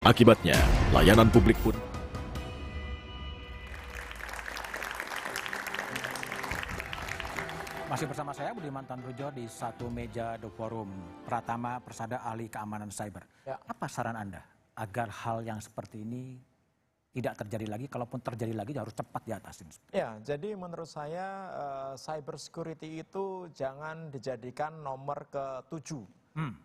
Akibatnya, layanan publik pun masih bersama saya Budiman Tanrujo di satu meja The Forum. Pratama Persada, ahli keamanan cyber. Ya. Apa saran Anda agar hal yang seperti ini tidak terjadi lagi? Kalaupun terjadi lagi harus cepat diatasin. Ya, jadi menurut saya cyber security itu jangan dijadikan nomor ke-7.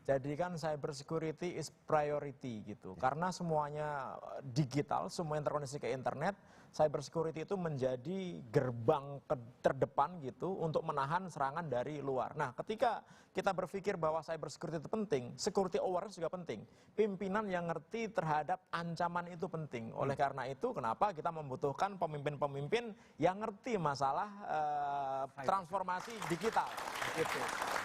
Jadikan cyber security is priority gitu. Karena semuanya digital, semua yang terkoneksi ke internet, cyber security itu menjadi gerbang terdepan gitu untuk menahan serangan dari luar. Nah, ketika kita berpikir bahwa cyber security itu penting, security awareness juga penting. Pimpinan yang ngerti terhadap ancaman itu penting. Oleh karena itu, kenapa kita membutuhkan pemimpin-pemimpin yang ngerti masalah transformasi digital gitu.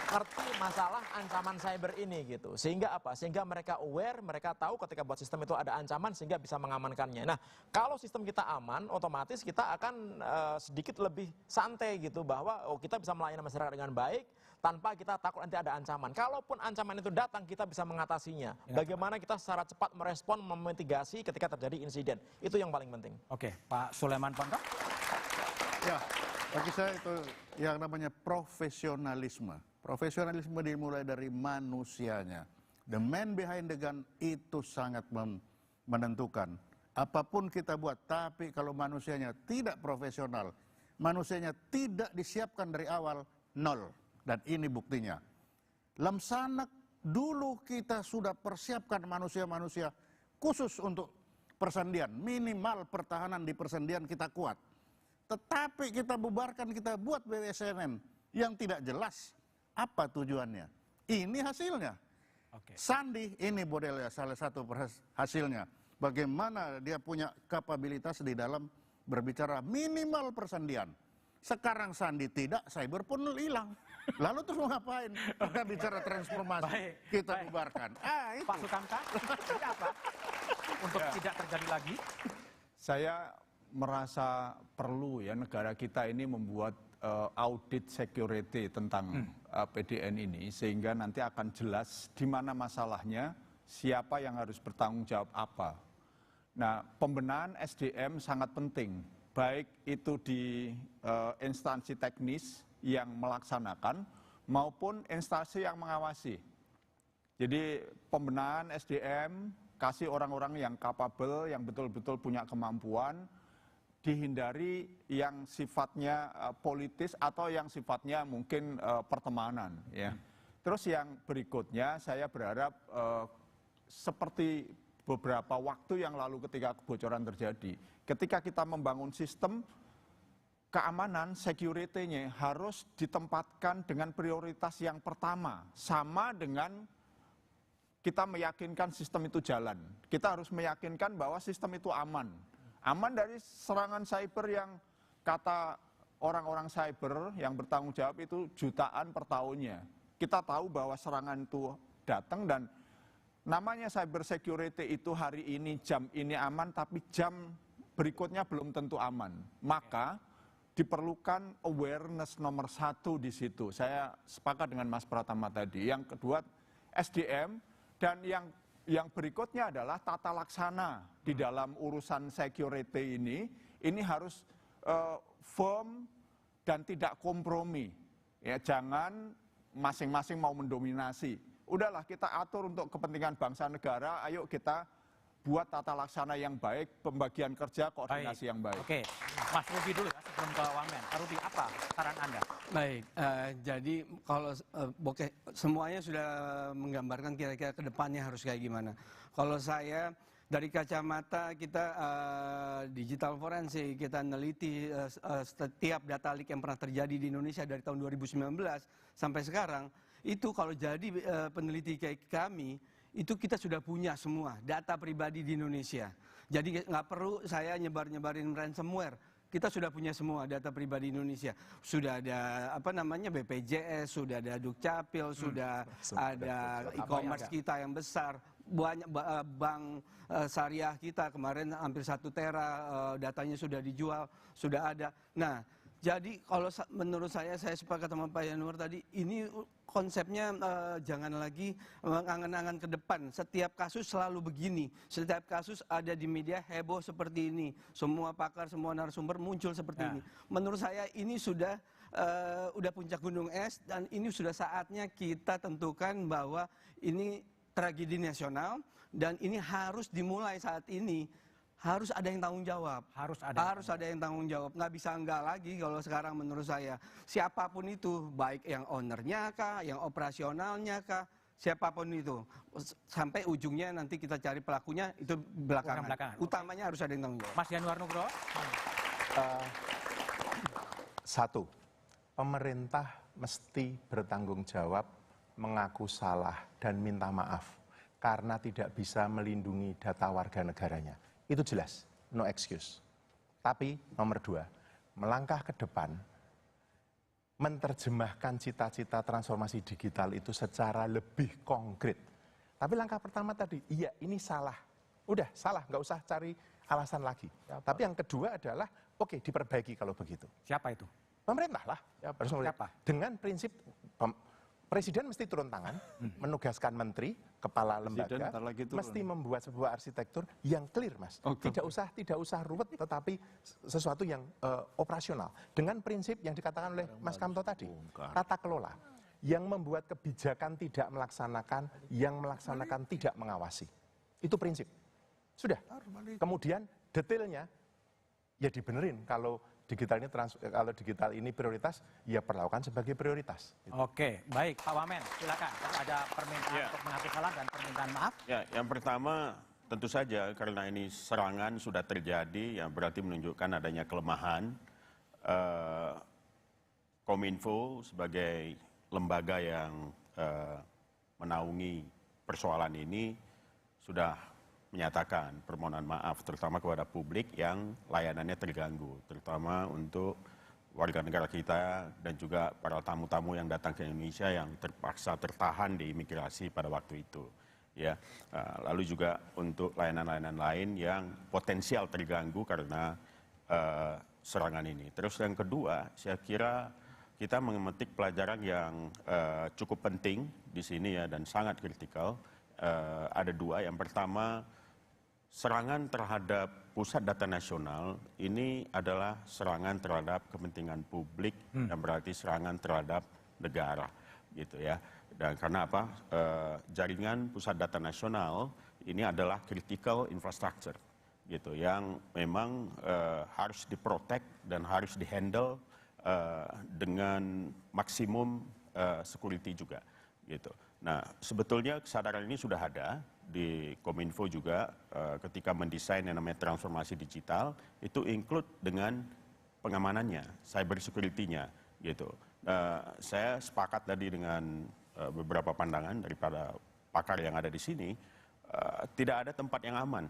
Ngerti masalah ancaman cyber ini gitu. Sehingga apa? Sehingga mereka aware, mereka tahu ketika buat sistem itu ada ancaman sehingga bisa mengamankannya. Nah, kalau sistem kita aman, otomatis kita akan sedikit lebih santai gitu bahwa kita bisa melayani masyarakat dengan baik tanpa kita takut nanti ada ancaman. Kalaupun ancaman itu datang, kita bisa mengatasinya. Bagaimana kita secara cepat merespon, memitigasi ketika terjadi insiden. Itu yang paling penting. Oke, Pak Sulaiman Pondok. Ya, bagi saya itu yang namanya profesionalisme. Profesionalisme dimulai dari manusianya. The man behind the gun itu sangat menentukan. Apapun kita buat, tapi kalau manusianya tidak profesional, manusianya tidak disiapkan dari awal, nol. Dan ini buktinya. Lamsanak dulu kita sudah persiapkan manusia-manusia khusus untuk persendian. Minimal pertahanan di persendian kita kuat. Tetapi kita bubarkan, kita buat BWSNM yang tidak jelas apa tujuannya. Ini hasilnya. Oke. Sandi ini modelnya salah satu hasilnya. Bagaimana dia punya kapabilitas di dalam berbicara minimal persendian. Sekarang Sandi tidak, cyber pun hilang. Lalu terus mau ngapain? Kita bicara transformasi, kita bubarkan. Itu. Pak Sukamta, ini apa? Untuk tidak terjadi lagi? Saya merasa perlu ya negara kita ini membuat audit security tentang PDN ini sehingga nanti akan jelas di mana masalahnya, siapa yang harus bertanggung jawab apa. Nah, pembenahan SDM sangat penting, baik itu di instansi teknis yang melaksanakan maupun instansi yang mengawasi. Jadi pembenahan SDM, kasih orang-orang yang capable, yang betul-betul punya kemampuan, dihindari yang sifatnya politis atau yang sifatnya mungkin pertemanan. Ya. Terus yang berikutnya saya berharap seperti beberapa waktu yang lalu ketika kebocoran terjadi, ketika kita membangun sistem keamanan, security-nya harus ditempatkan dengan prioritas yang pertama, sama dengan kita meyakinkan sistem itu jalan. Kita harus meyakinkan bahwa sistem itu aman. Aman dari serangan cyber yang kata orang-orang cyber yang bertanggung jawab itu jutaan per tahunnya. Kita tahu bahwa serangan itu datang dan namanya cyber security itu hari ini, jam ini aman, tapi jam berikutnya belum tentu aman. Maka diperlukan awareness nomor 1 di situ. Saya sepakat dengan Mas Pratama tadi. Yang kedua SDM dan yang berikutnya adalah tata laksana di dalam urusan security ini harus firm dan tidak kompromi. Ya, jangan masing-masing mau mendominasi. Udahlah kita atur untuk kepentingan bangsa negara, ayo kita buat tata laksana yang baik, pembagian kerja, koordinasi yang baik. Oke, Mas Ruby dulu ya sebelum ke Wamen. Pak Ruby, apa saran Anda? Baik, jadi kalau semuanya sudah menggambarkan kira-kira ke depannya harus kayak gimana. Kalau saya dari kacamata kita digital forensik, kita meneliti setiap data leak yang pernah terjadi di Indonesia dari tahun 2019 sampai sekarang, itu kalau jadi peneliti kayak kami, itu kita sudah punya semua data pribadi di Indonesia. Jadi nggak perlu saya nyebarin ransomware. Kita sudah punya semua data pribadi Indonesia. Sudah ada BPJS, sudah ada Dukcapil, sudah ada e-commerce kita yang besar, banyak bank syariah kita kemarin hampir 1 tera datanya sudah dijual, sudah ada. Nah, Jadi kalau menurut saya sepakat sama Pak Yanuar tadi, ini konsepnya jangan lagi mengangan-angan ke depan. Setiap kasus selalu begini, setiap kasus ada di media heboh seperti ini. Semua pakar, semua narasumber muncul seperti ini. Menurut saya ini sudah puncak gunung es dan ini sudah saatnya kita tentukan bahwa ini tragedi nasional dan ini harus dimulai saat ini. Harus ada yang tanggung jawab. Harus ada yang tanggung jawab. Nggak bisa enggak lagi kalau sekarang menurut saya. Siapapun itu, baik yang ownernya kah, yang operasionalnya kah, siapapun itu. Sampai ujungnya nanti kita cari pelakunya itu belakangan. Utamanya harus ada yang tanggung jawab. Mas Yanuar Nugroho. Satu, pemerintah mesti bertanggung jawab, mengaku salah dan minta maaf karena tidak bisa melindungi data warga negaranya. Itu jelas, no excuse. Tapi nomor 2, melangkah ke depan, menerjemahkan cita-cita transformasi digital itu secara lebih konkret. Tapi langkah pertama tadi, iya ini salah. Udah salah, nggak usah cari alasan lagi. Tapi yang kedua adalah, oke diperbaiki kalau begitu. Siapa itu? Pemerintah lah. Siapa? Dengan prinsip Presiden mesti turun tangan, menugaskan menteri, kepala lembaga, mesti membuat sebuah arsitektur yang clear, Mas. Tidak usah ruwet, tetapi sesuatu yang operasional. Dengan prinsip yang dikatakan oleh Mas Kamto tadi, tata kelola. Yang membuat kebijakan tidak melaksanakan, yang melaksanakan tidak mengawasi. Itu prinsip. Sudah. Kemudian detailnya, ya dibenerin kalau digital ini prioritas, ya perlakukan sebagai prioritas. Oke, baik Pak Wamen, silakan. Ada permintaan untuk mengaku salah dan permintaan maaf. Ya, yang pertama tentu saja karena ini serangan sudah terjadi, yang berarti menunjukkan adanya kelemahan. Kominfo sebagai lembaga yang menaungi persoalan ini sudah menyatakan permohonan maaf terutama kepada publik yang layanannya terganggu, terutama untuk warga negara kita dan juga para tamu-tamu yang datang ke Indonesia yang terpaksa tertahan di imigrasi pada waktu itu. Ya, lalu juga untuk layanan-layanan lain yang potensial terganggu karena serangan ini. Terus yang kedua, saya kira kita memetik pelajaran yang cukup penting di sini ya dan sangat kritikal. Ada 2. Yang pertama, serangan terhadap pusat data nasional ini adalah serangan terhadap kepentingan publik yang berarti serangan terhadap negara, gitu ya. Dan karena apa? Jaringan pusat data nasional ini adalah critical infrastructure, gitu, yang memang harus diprotek dan harus dihandle dengan maksimum security juga, gitu. Nah, sebetulnya kesadaran ini sudah ada di Kominfo juga ketika mendesain yang namanya transformasi digital, itu include dengan pengamanannya, cyber security-nya, gitu. Saya sepakat tadi dengan beberapa pandangan daripada pakar yang ada di sini, tidak ada tempat yang aman.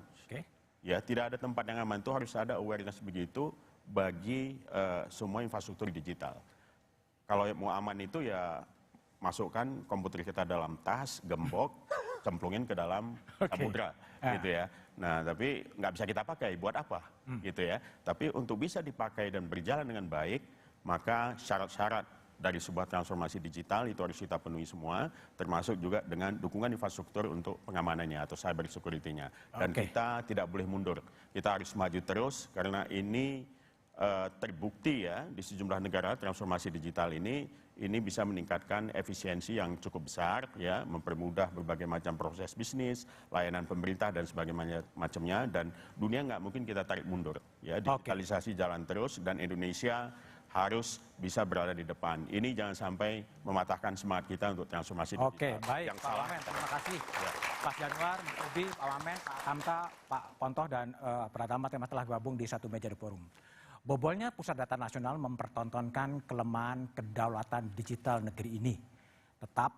Ya, tidak ada tempat yang aman, itu harus ada awareness begitu bagi semua infrastruktur digital. Kalau mau aman itu ya masukkan komputer kita dalam tas, gembok, cemplungin ke dalam samudra, gitu ya. Nah, tapi nggak bisa kita pakai, buat apa, gitu ya. Tapi untuk bisa dipakai dan berjalan dengan baik, maka syarat-syarat dari sebuah transformasi digital itu harus kita penuhi semua, termasuk juga dengan dukungan infrastruktur untuk pengamanannya atau cyber security-nya. Dan kita tidak boleh mundur, kita harus maju terus karena ini terbukti ya di sejumlah negara transformasi digital ini bisa meningkatkan efisiensi yang cukup besar ya, mempermudah berbagai macam proses bisnis, layanan pemerintah dan sebagainya macamnya, dan dunia nggak mungkin kita tarik mundur ya, digitalisasi jalan terus dan Indonesia harus bisa berada di depan. Ini jangan sampai mematahkan semangat kita untuk transformasi digital. Oke, baik yang Pak Wamen, terima kasih. Pak Yanuar, Mas Ubi, Pak Wamen, Pak Kamta, Pak Pontoh dan Pratama yang telah gabung di satu meja di forum. Bobolnya Pusat Data Nasional mempertontonkan kelemahan kedaulatan digital negeri ini. Tetap